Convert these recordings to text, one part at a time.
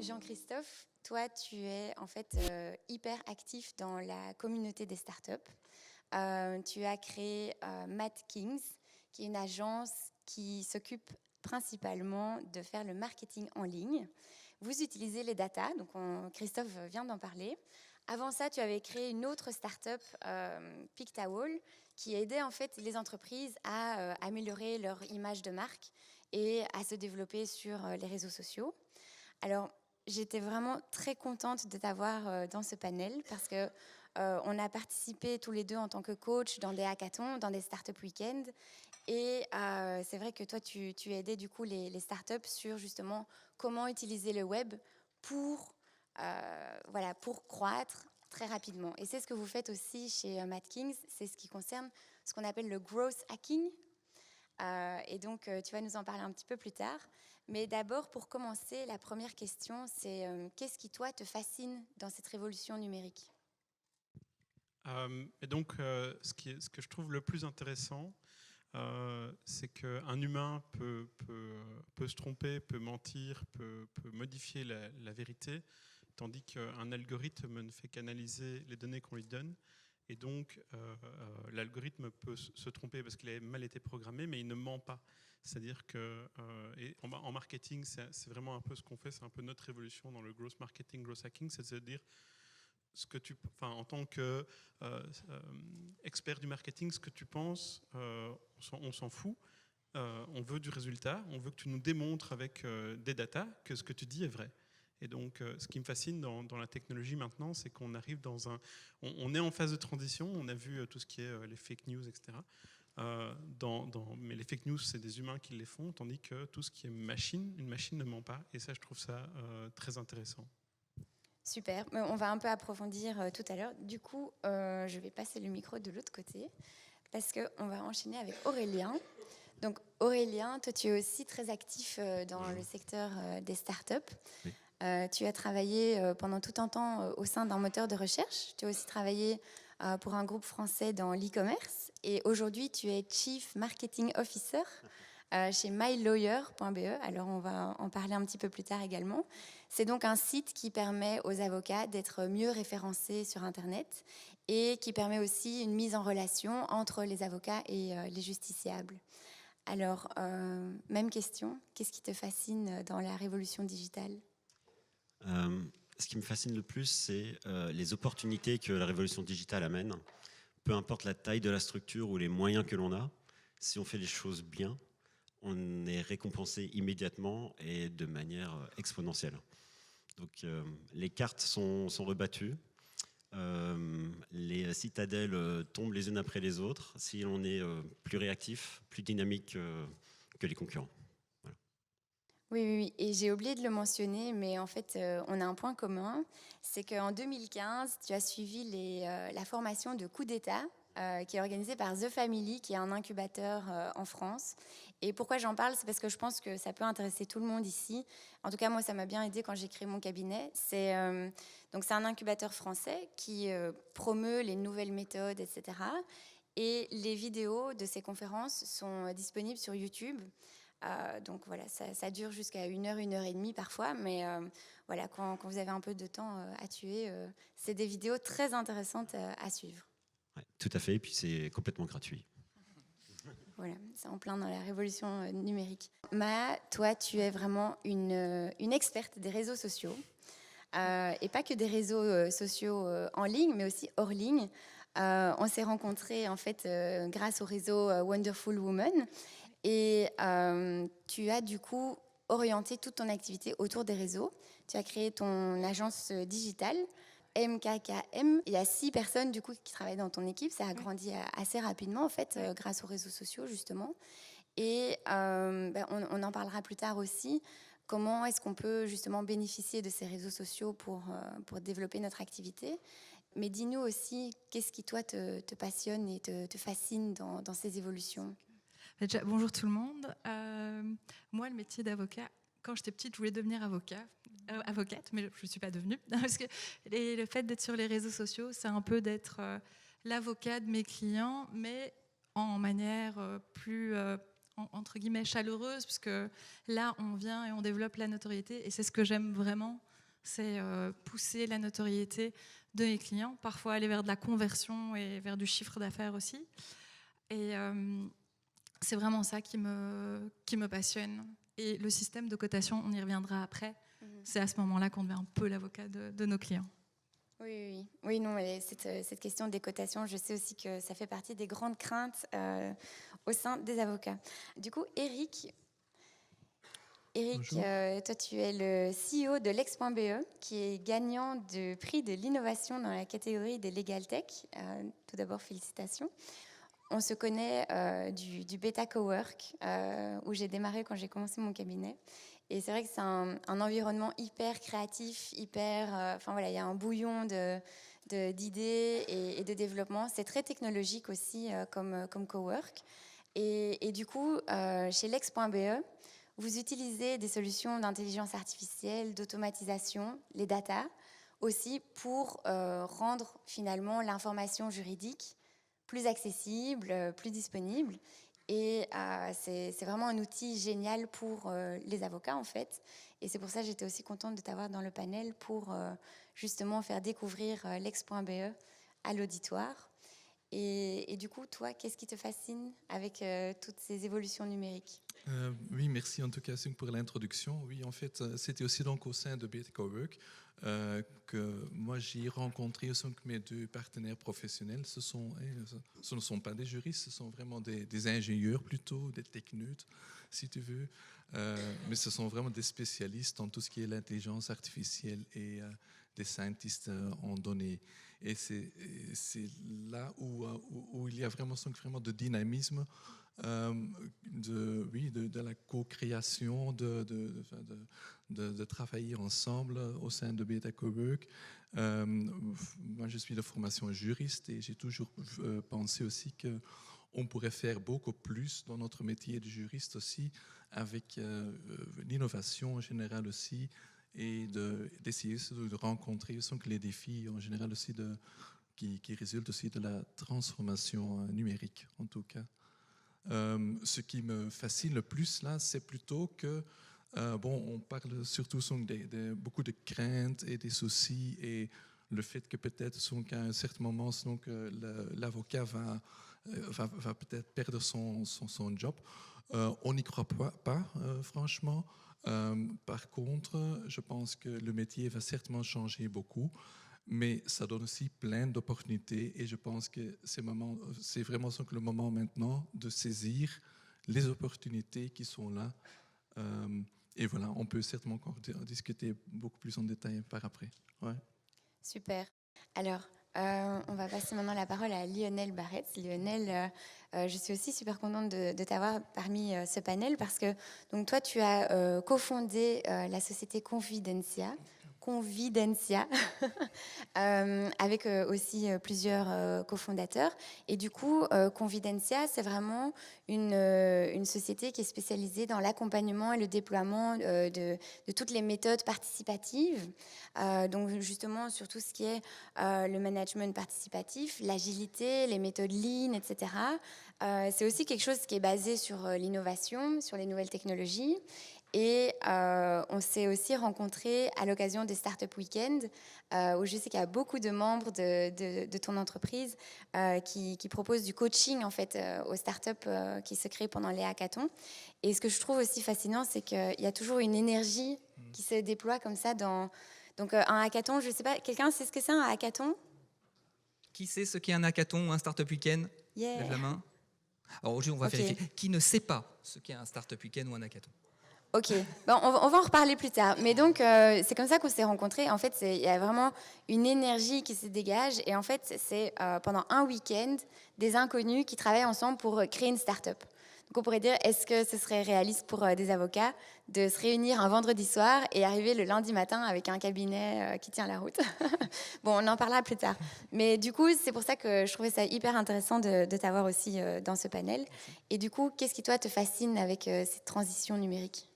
Jean-Christophe, toi, tu es en fait hyper actif dans la communauté des startups. Tu as créé Mad Kings, qui est une agence qui s'occupe principalement de faire le marketing en ligne. Vous utilisez les data, donc Christophe vient d'en parler. Avant ça, tu avais créé une autre startup, Pictawall, qui aidait en fait les entreprises à améliorer leur image de marque et à se développer sur les réseaux sociaux. Alors, j'étais vraiment très contente de t'avoir dans ce panel parce que on a participé tous les deux en tant que coach dans des hackathons, dans des startup week-ends. Et c'est vrai que toi, tu aidais du coup les startups sur justement comment utiliser le web pour, pour croître très rapidement. Et c'est ce que vous faites aussi chez Mad Kings, c'est ce qui concerne ce qu'on appelle le growth hacking. Et donc, tu vas nous en parler un petit peu plus tard. Mais d'abord, pour commencer, la première question, c'est qu'est-ce qui, toi, te fascine dans cette révolution numérique ? Et donc, ce que je trouve le plus intéressant, c'est qu'un humain peut se tromper, peut mentir, peut modifier la vérité, tandis qu'un algorithme ne fait qu'analyser les données qu'on lui donne. Et donc, l'algorithme peut se tromper parce qu'il a mal été programmé, mais il ne ment pas. C'est-à-dire que en marketing, c'est vraiment un peu ce qu'on fait, c'est un peu notre révolution dans le growth marketing, growth hacking, c'est de se dire en tant qu'expert du marketing, ce que tu penses, on s'en fout. On veut du résultat, on veut que tu nous démontres avec des datas que ce que tu dis est vrai. Et donc, ce qui me fascine dans la technologie maintenant, c'est qu'on arrive on est en phase de transition, on a vu tout ce qui est les fake news, etc. Mais les fake news, c'est des humains qui les font, tandis que tout ce qui est une machine ne ment pas. Et ça, je trouve ça très intéressant. Super, on va un peu approfondir tout à l'heure. Du coup, je vais passer le micro de l'autre côté parce qu'on va enchaîner avec Aurélien. Donc Aurélien, toi tu es aussi très actif dans le secteur des startups. Oui. Tu as travaillé pendant tout un temps au sein d'un moteur de recherche. Tu as aussi travaillé pour un groupe français dans l'e-commerce. Et aujourd'hui, tu es Chief Marketing Officer chez mylawyer.be. Alors, on va en parler un petit peu plus tard également. C'est donc un site qui permet aux avocats d'être mieux référencés sur Internet et qui permet aussi une mise en relation entre les avocats et les justiciables. Alors, même question, qu'est-ce qui te fascine dans la révolution digitale ? Ce qui me fascine le plus, c'est les opportunités que la révolution digitale amène. Peu importe la taille de la structure ou les moyens que l'on a, si on fait les choses bien, on est récompensé immédiatement et de manière exponentielle. Donc les cartes sont rebattues, les citadelles tombent les unes après les autres si l'on est plus réactif, plus dynamique que les concurrents. Voilà. Oui, et j'ai oublié de le mentionner, mais en fait, on a un point commun, c'est qu'en 2015, tu as suivi la formation de Coup d'État, qui est organisée par The Family, qui est un incubateur en France. Et pourquoi j'en parle, c'est parce que je pense que ça peut intéresser tout le monde ici. En tout cas, moi, ça m'a bien aidé quand j'ai créé mon cabinet. C'est un incubateur français qui promeut les nouvelles méthodes, etc. Et les vidéos de ces conférences sont disponibles sur YouTube. Donc voilà, ça dure jusqu'à 1 heure, 1 heure et demie parfois, mais voilà, quand vous avez un peu de temps à tuer, c'est des vidéos très intéressantes à suivre. Ouais, tout à fait, et puis c'est complètement gratuit. Voilà, c'est en plein dans la révolution numérique. Maa, toi, tu es vraiment une experte des réseaux sociaux, et pas que des réseaux sociaux en ligne, mais aussi hors ligne. On s'est rencontrés en fait grâce au réseau Wonderful Woman. Et tu as du coup orienté toute ton activité autour des réseaux. Tu as créé ton agence digitale, MKKM. Il y a 6 personnes du coup qui travaillent dans ton équipe. Ça a grandi assez rapidement en fait, grâce aux réseaux sociaux justement. Et on en parlera plus tard aussi. Comment est-ce qu'on peut justement bénéficier de ces réseaux sociaux pour développer notre activité ? Mais dis-nous aussi, qu'est-ce qui toi te passionne et te fascine dans ces évolutions ? Déjà, bonjour tout le monde. Moi, le métier d'avocat, quand j'étais petite, je voulais devenir avocate, mais je ne suis pas devenue. Parce que le fait d'être sur les réseaux sociaux, c'est un peu d'être l'avocat de mes clients, mais en manière plus, entre guillemets, chaleureuse, parce que là, on vient et on développe la notoriété, et c'est ce que j'aime vraiment c'est pousser la notoriété de mes clients, parfois aller vers de la conversion et vers du chiffre d'affaires aussi. Et c'est vraiment ça qui me passionne. Et le système de cotation, on y reviendra après. C'est à ce moment-là qu'on devient un peu l'avocat de nos clients. Oui, non, mais cette question des cotations, je sais aussi que ça fait partie des grandes craintes au sein des avocats. Du coup, Eric, toi, tu es le CEO de Lex.be, qui est gagnant du prix de l'innovation dans la catégorie des Legal Tech. Tout d'abord, félicitations. On se connaît du Beta Cowork, où j'ai démarré quand j'ai commencé mon cabinet. Et c'est vrai que c'est un environnement hyper créatif, hyper... il y a un bouillon d'idées et de développement. C'est très technologique aussi comme cowork. Et du coup, chez Lex.be, vous utilisez des solutions d'intelligence artificielle, d'automatisation, les data, aussi pour rendre finalement l'information juridique plus accessible, plus disponible. Et c'est vraiment un outil génial pour les avocats, en fait. Et c'est pour ça que j'étais aussi contente de t'avoir dans le panel pour justement faire découvrir Lex.be à l'auditoire. Et du coup, toi, qu'est-ce qui te fascine avec toutes ces évolutions numériques ? Oui, merci en tout cas pour l'introduction. Oui, en fait, c'était aussi donc au sein de Beta Cowork que moi j'ai rencontré mes deux partenaires professionnels. Ce ne sont pas des juristes, ce sont vraiment des ingénieurs plutôt, des techneutes, si tu veux. Mais ce sont vraiment des spécialistes en tout ce qui est l'intelligence artificielle et des scientists en données. Et c'est là où il y a vraiment de dynamisme, de la co-création, de travailler ensemble au sein de Beta Cowork. Moi, je suis de formation juriste et j'ai toujours pensé aussi qu'on pourrait faire beaucoup plus dans notre métier de juriste aussi, avec l'innovation en général aussi, et d'essayer de rencontrer les défis en général aussi qui résultent aussi de la transformation numérique en tout cas. Ce qui me fascine le plus là, c'est plutôt que on parle surtout beaucoup de craintes et des soucis et le fait que peut-être qu'à un certain moment l'avocat va peut-être perdre son job. On n'y croit pas franchement. Par contre, je pense que le métier va certainement changer beaucoup, mais ça donne aussi plein d'opportunités et je pense que c'est vraiment le moment maintenant de saisir les opportunités qui sont là. Et voilà, on peut certainement encore discuter beaucoup plus en détail par après. Ouais. Super. Alors, on va passer maintenant la parole à Lionel Barretz. Lionel, je suis aussi super contente de t'avoir parmi ce panel parce que donc, toi, tu as cofondé la société Convidencia avec aussi plusieurs cofondateurs. Et du coup, Convidencia, c'est vraiment une société qui est spécialisée dans l'accompagnement et le déploiement de toutes les méthodes participatives. Donc justement, sur tout ce qui est le management participatif, l'agilité, les méthodes Lean, etc. C'est aussi quelque chose qui est basé sur l'innovation, sur les nouvelles technologies. Et on s'est aussi rencontrés à l'occasion des Startup Weekend, où je sais qu'il y a beaucoup de membres de ton entreprise qui proposent du coaching en fait, aux startups qui se créent pendant les hackathons. Et ce que je trouve aussi fascinant, c'est qu'il y a toujours une énergie qui se déploie comme ça dans... Donc un hackathon, je ne sais pas, quelqu'un sait ce que c'est un hackathon ? Qui sait ce qu'est un hackathon ou un Startup Weekend ? Lève la main. Alors aujourd'hui, on va vérifier. Qui ne sait pas ce qu'est un Startup Weekend ou un hackathon ? Ok, bon, on va en reparler plus tard. Mais donc, c'est comme ça qu'on s'est rencontrés. En fait, il y a vraiment une énergie qui se dégage. Et en fait, c'est pendant un week-end, des inconnus qui travaillent ensemble pour créer une start-up. Donc, on pourrait dire, est-ce que ce serait réaliste pour des avocats de se réunir un vendredi soir et arriver le lundi matin avec un cabinet qui tient la route ? Bon, on en parlera plus tard. Mais du coup, c'est pour ça que je trouvais ça hyper intéressant de t'avoir aussi dans ce panel. Et du coup, qu'est-ce qui, toi, te fascine avec cette transition numérique ?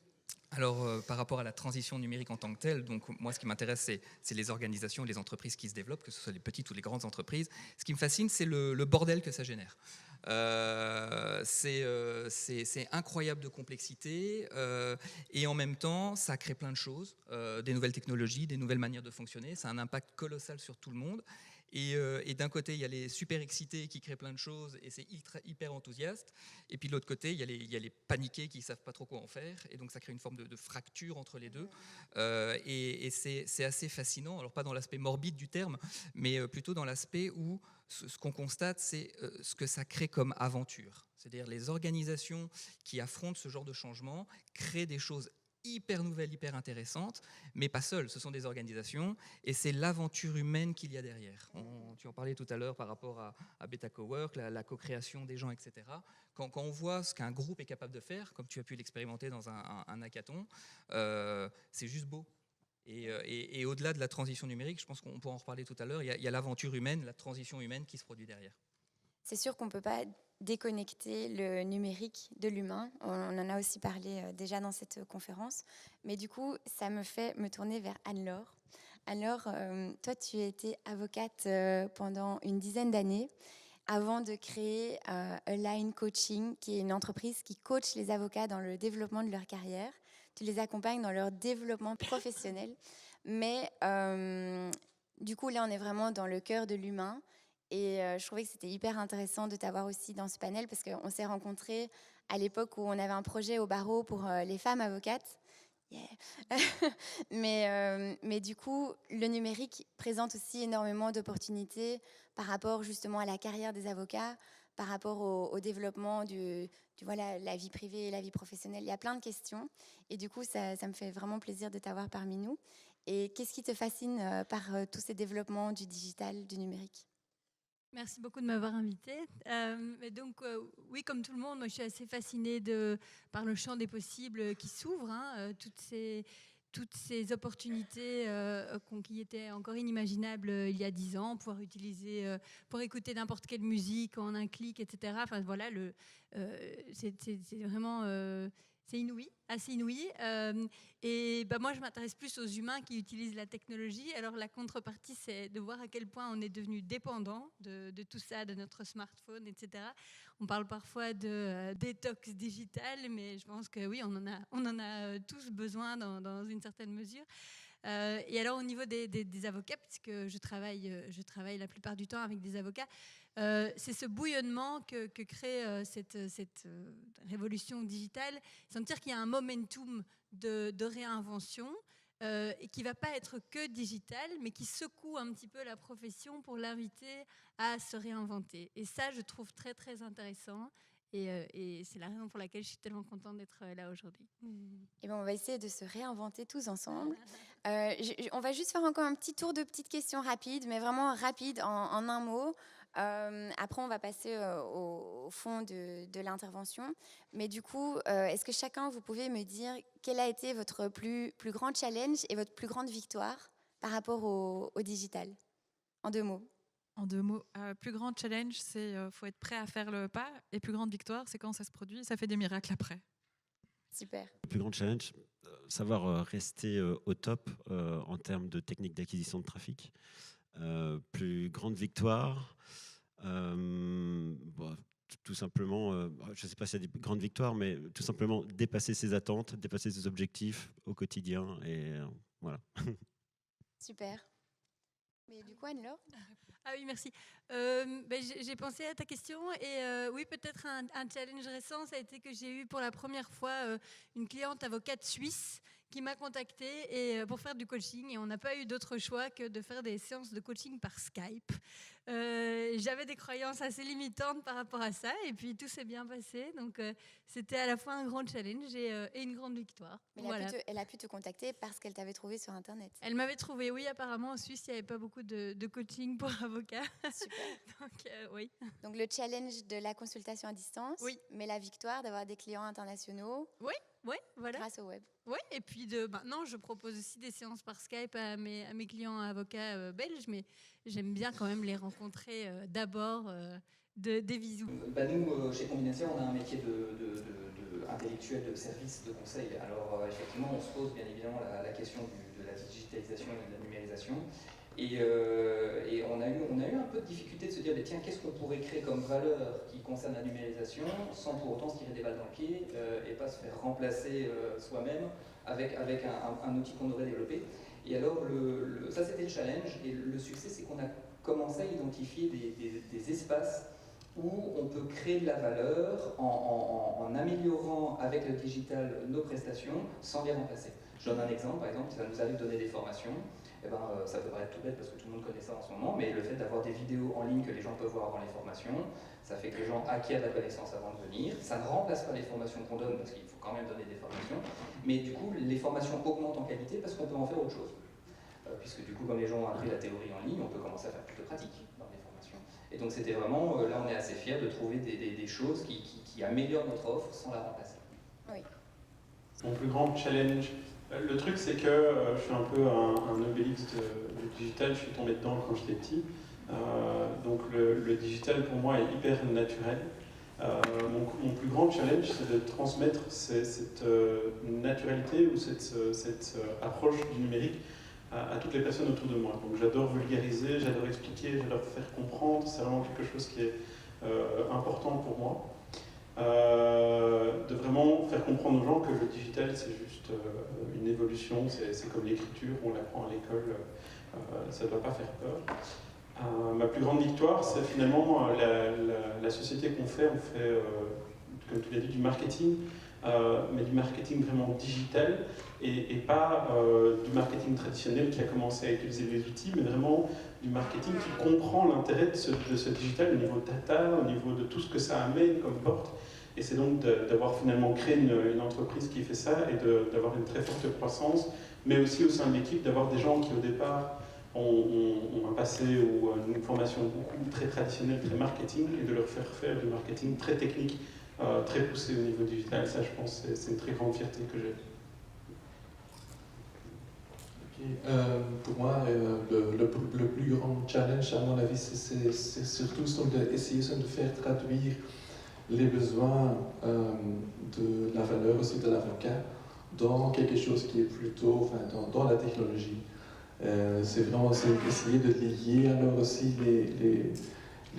Alors, par rapport à la transition numérique en tant que telle, donc moi, ce qui m'intéresse, c'est les organisations, les entreprises qui se développent, que ce soit les petites ou les grandes entreprises. Ce qui me fascine, c'est le bordel que ça génère. C'est incroyable de complexité et en même temps, ça crée plein de choses, des nouvelles technologies, des nouvelles manières de fonctionner. Ça a un impact colossal sur tout le monde. Et d'un côté, il y a les super excités qui créent plein de choses et c'est hyper enthousiaste. Et puis de l'autre côté, il y a les paniqués qui ne savent pas trop quoi en faire. Et donc ça crée une forme de fracture entre les deux. Et c'est assez fascinant. Alors pas dans l'aspect morbide du terme, mais plutôt dans l'aspect où ce qu'on constate, c'est ce que ça crée comme aventure. C'est-à-dire les organisations qui affrontent ce genre de changement créent des choses hyper nouvelles, hyper intéressantes, mais pas seules, ce sont des organisations, et c'est l'aventure humaine qu'il y a derrière. Tu en parlais tout à l'heure par rapport à Beta Cowork, la co-création des gens, etc. Quand on voit ce qu'un groupe est capable de faire, comme tu as pu l'expérimenter dans un hackathon, c'est juste beau. Et au-delà de la transition numérique, je pense qu'on pourra en reparler tout à l'heure, il y a l'aventure humaine, la transition humaine qui se produit derrière. C'est sûr qu'on ne peut pas déconnecter le numérique de l'humain. On en a aussi parlé déjà dans cette conférence. Mais du coup, ça me fait me tourner vers Anne-Laure. Anne-Laure, toi, tu étais avocate pendant une dizaine d'années avant de créer Align Coaching, qui est une entreprise qui coach les avocats dans le développement de leur carrière. Tu les accompagnes dans leur développement professionnel. Mais du coup, là, on est vraiment dans le cœur de l'humain. Et je trouvais que c'était hyper intéressant de t'avoir aussi dans ce panel parce qu'on s'est rencontrés à l'époque où on avait un projet au barreau pour les femmes avocates. Yeah. mais du coup, le numérique présente aussi énormément d'opportunités par rapport justement à la carrière des avocats, par rapport au développement voilà, la vie privée et la vie professionnelle. Il y a plein de questions et du coup, ça me fait vraiment plaisir de t'avoir parmi nous. Et qu'est-ce qui te fascine par tous ces développements du digital, du numérique ? Merci beaucoup de m'avoir invitée. Oui, comme tout le monde, moi, je suis assez fascinée par le champ des possibles qui s'ouvre, toutes ces opportunités qui étaient encore inimaginables il y a 10 ans, pour écouter n'importe quelle musique en un clic, etc. Enfin, voilà, c'est vraiment... c'est inouï, assez inouï. Moi, je m'intéresse plus aux humains qui utilisent la technologie. Alors, la contrepartie, c'est de voir à quel point on est devenu dépendant de tout ça, de notre smartphone, etc. On parle parfois de détox digital, mais je pense que oui, on en a tous besoin dans une certaine mesure. Et alors, au niveau des avocats, puisque je travaille la plupart du temps avec des avocats, c'est ce bouillonnement que crée cette révolution digitale. Sentir qu'il y a un momentum de réinvention et qui ne va pas être que digital, mais qui secoue un petit peu la profession pour l'inviter à se réinventer. Et ça, je trouve très, très intéressant. Et c'est la raison pour laquelle je suis tellement contente d'être là aujourd'hui. Et ben on va essayer de se réinventer tous ensemble. On va juste faire encore un petit tour de petites questions rapides, mais vraiment rapides en un mot. Après, on va passer au fond de l'intervention. Mais du coup, est-ce que chacun, vous pouvez me dire quel a été votre plus grand challenge et votre plus grande victoire par rapport au digital ? En 2 mots. En 2 mots, plus grand challenge, c'est faut être prêt à faire le pas. Et plus grande victoire, c'est quand ça se produit, ça fait des miracles après. Super. Le plus grand challenge, savoir rester au top en termes de techniques d'acquisition de trafic. Plus grande victoire, tout simplement, je ne sais pas s'il y a des grandes victoires, mais tout simplement dépasser ses attentes, dépasser ses objectifs au quotidien. Et voilà. Super. Mais du coup, Anne-Laure ? Ah oui, merci. J'ai pensé à ta question et oui, peut-être un challenge récent, ça a été que j'ai eu pour la première fois une cliente avocate suisse qui m'a contactée pour faire du coaching et on n'a pas eu d'autre choix que de faire des séances de coaching par Skype. J'avais des croyances assez limitantes par rapport à ça et puis tout s'est bien passé. Donc c'était à la fois un grand challenge et une grande victoire. Mais voilà. elle a pu te contacter parce qu'elle t'avait trouvé sur Internet. Elle m'avait trouvé, oui, apparemment en Suisse, il n'y avait pas beaucoup de coaching pour avocats. Super. Donc oui. Donc le challenge de la consultation à distance, oui. Mais la victoire d'avoir des clients internationaux voilà. Grâce au web. Oui, et puis maintenant, je propose aussi des séances par Skype à mes clients avocats belges, mais j'aime bien quand même les rencontrer d'abord des visous. Nous, chez Combinator, on a un métier un intellectuel de service de conseil. Alors effectivement, on se pose bien évidemment la question de la digitalisation et de la numérisation. Et on a eu un peu de difficulté de se dire, tiens, qu'est-ce qu'on pourrait créer comme valeur qui concerne la numérisation sans pour autant se tirer des balles dans le pied et pas se faire remplacer soi-même avec un outil qu'on aurait développé. Et alors, ça c'était le challenge, et le succès, c'est qu'on a commencé à identifier des espaces où on peut créer de la valeur en améliorant avec le digital nos prestations sans les remplacer. Je donne un exemple, par exemple, ça nous arrive de donner des formations. Eh ben, ça peut paraître tout bête parce que tout le monde connaît ça en ce moment, mais le fait d'avoir des vidéos en ligne que les gens peuvent voir avant les formations, ça fait que les gens acquièrent la connaissance avant de venir. Ça ne remplace pas les formations qu'on donne parce qu'il faut quand même donner des formations, mais du coup, les formations augmentent en qualité parce qu'on peut en faire autre chose. Puisque du coup, quand les gens ont appris la théorie en ligne, on peut commencer à faire plus de pratique dans les formations. Et donc, c'était vraiment, là, on est assez fiers de trouver des choses qui améliorent notre offre sans la remplacer. Oui. Mon plus grand challenge. Le truc, c'est que je suis un peu un obélix du digital, je suis tombé dedans quand j'étais petit. Donc le digital, pour moi, est hyper naturel. Mon plus grand challenge, c'est de transmettre cette naturalité ou cette approche du numérique à toutes les personnes autour de moi. Donc j'adore vulgariser, j'adore expliquer, j'adore faire comprendre. C'est vraiment quelque chose qui est important pour moi. De vraiment faire comprendre aux gens que le digital, c'est juste une évolution, c'est comme l'écriture, on l'apprend à l'école, ça ne doit pas faire peur. Ma plus grande victoire, c'est finalement la société qu'on fait. On fait, comme tu l'as dit, du marketing, mais du marketing vraiment digital, et pas du marketing traditionnel qui a commencé à utiliser les outils, mais vraiment du marketing qui comprend l'intérêt de ce digital au niveau data, au niveau de tout ce que ça amène comme porte. Et c'est donc d'avoir finalement créé une entreprise qui fait ça et d'avoir une très forte croissance, mais aussi au sein de l'équipe, d'avoir des gens qui au départ ont un passé ou une formation beaucoup très traditionnelle, très marketing, et de leur faire du marketing très technique, très poussé au niveau digital. Ça, je pense, c'est une très grande fierté que j'ai. Pour moi, le plus grand challenge, à mon avis, c'est surtout d'essayer de faire traduire les besoins de la valeur aussi de l'avocat dans quelque chose qui est plutôt dans la technologie. C'est vraiment essayer de lier alors aussi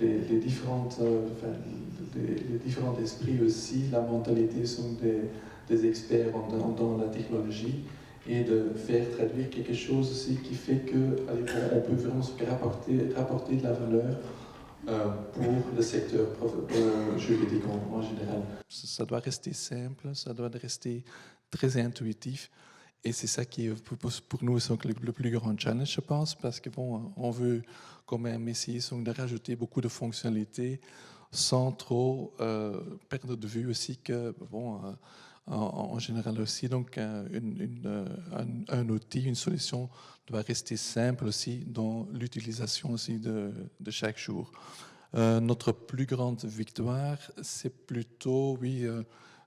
les différents esprits aussi, la mentalité sont des experts dans la technologie, et de faire traduire quelque chose aussi qui fait qu'on peut vraiment se rapporter de la valeur pour le secteur juridique en général. Ça doit rester simple, ça doit rester très intuitif, et c'est ça qui est pour nous le plus grand challenge, je pense, parce que on veut quand même essayer de rajouter beaucoup de fonctionnalités sans trop perdre de vue aussi que en général aussi, donc un outil, une solution doit rester simple aussi dans l'utilisation aussi de chaque jour. Notre plus grande victoire, c'est plutôt,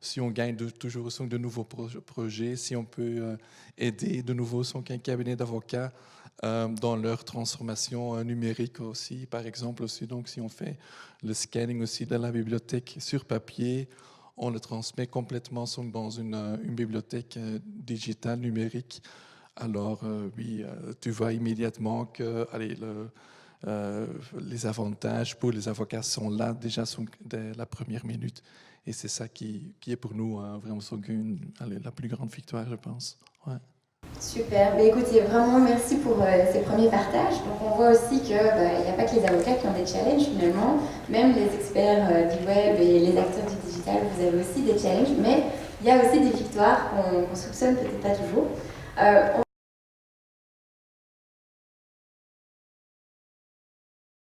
si on gagne toujours de nouveaux projets, si on peut aider de nouveau un cabinet d'avocats dans leur transformation numérique aussi, par exemple aussi, donc si on fait le scanning aussi de la bibliothèque sur papier, on le transmet complètement dans une bibliothèque digitale numérique. Alors tu vois immédiatement que les avantages pour les avocats sont là déjà dès la première minute. Et c'est ça qui est pour nous vraiment la plus grande victoire, je pense. Ouais. Super. Écoutez, vraiment merci pour ces premiers partages. Donc on voit aussi qu'il n'y a pas que les avocats qui ont des challenges finalement. Même les experts du web et les acteurs du digital, vous avez aussi des challenges. Mais il y a aussi des victoires qu'on soupçonne peut-être pas toujours. On